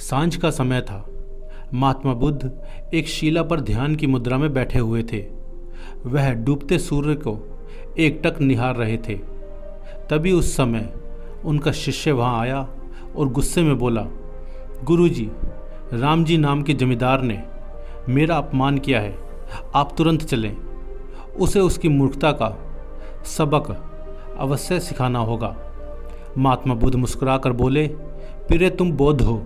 सांझ का समय था। महात्मा बुद्ध एक शिला पर ध्यान की मुद्रा में बैठे हुए थे। वह डूबते सूर्य को एकटक निहार रहे थे। तभी उस समय उनका शिष्य वहां आया और गुस्से में बोला, गुरुजी, राम जी नाम के जमींदार ने मेरा अपमान किया है, आप तुरंत चलें। उसे उसकी मूर्खता का सबक अवश्य सिखाना होगा। महात्मा बुद्ध मुस्कुराकर बोले, प्रिय तुम बौद्ध हो,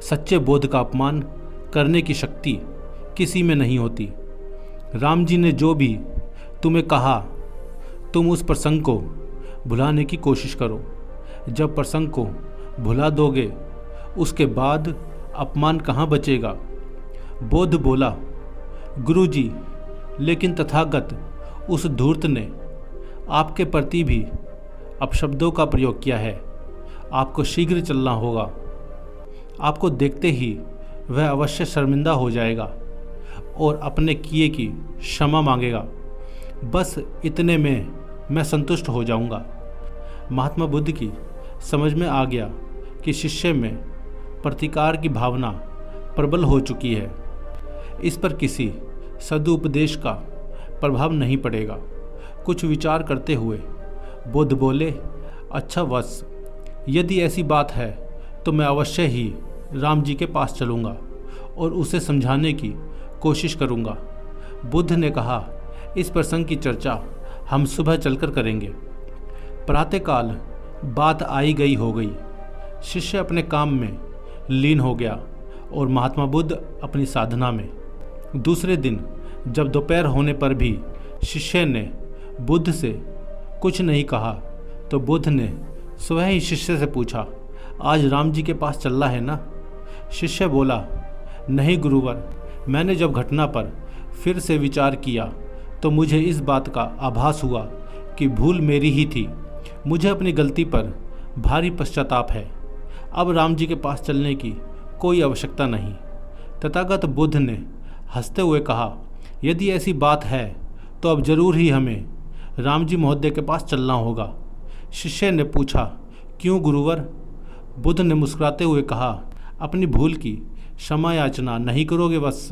सच्चे बौद्ध का अपमान करने की शक्ति किसी में नहीं होती। राम जी ने जो भी तुम्हें कहा, तुम उस प्रसंग को भुलाने की कोशिश करो। जब प्रसंग को भुला दोगे, उसके बाद अपमान कहाँ बचेगा। बौद्ध बोला, गुरुजी, लेकिन तथागत उस धूर्त ने आपके प्रति भी अपशब्दों का प्रयोग किया है। आपको शीघ्र चलना होगा। आपको देखते ही वह अवश्य शर्मिंदा हो जाएगा और अपने किए की क्षमा मांगेगा। बस इतने में मैं संतुष्ट हो जाऊंगा। महात्मा बुद्ध की समझ में आ गया कि शिष्य में प्रतिकार की भावना प्रबल हो चुकी है। इस पर किसी सदुपदेश का प्रभाव नहीं पड़ेगा। कुछ विचार करते हुए बुद्ध बोले, अच्छा वत्स, यदि ऐसी बात है तो मैं अवश्य ही राम जी के पास चलूँगा और उसे समझाने की कोशिश करूँगा। बुद्ध ने कहा, इस प्रसंग की चर्चा हम सुबह चलकर करेंगे। प्रातःकाल बात आई गई हो गई। शिष्य अपने काम में लीन हो गया और महात्मा बुद्ध अपनी साधना में। दूसरे दिन जब दोपहर होने पर भी शिष्य ने बुद्ध से कुछ नहीं कहा तो बुद्ध ने स्वयं ही शिष्य से पूछा, आज राम जी के पास चलना है ना। शिष्य बोला, नहीं गुरुवर, मैंने जब घटना पर फिर से विचार किया तो मुझे इस बात का आभास हुआ कि भूल मेरी ही थी। मुझे अपनी गलती पर भारी पश्चाताप है। अब राम जी के पास चलने की कोई आवश्यकता नहीं। तथागत बुद्ध ने हंसते हुए कहा, यदि ऐसी बात है तो अब जरूर ही हमें राम जी महोदय के पास चलना होगा। शिष्य ने पूछा, क्यों गुरुवर? बुद्ध ने मुस्कुराते हुए कहा, अपनी भूल की क्षमा याचना नहीं करोगे बस।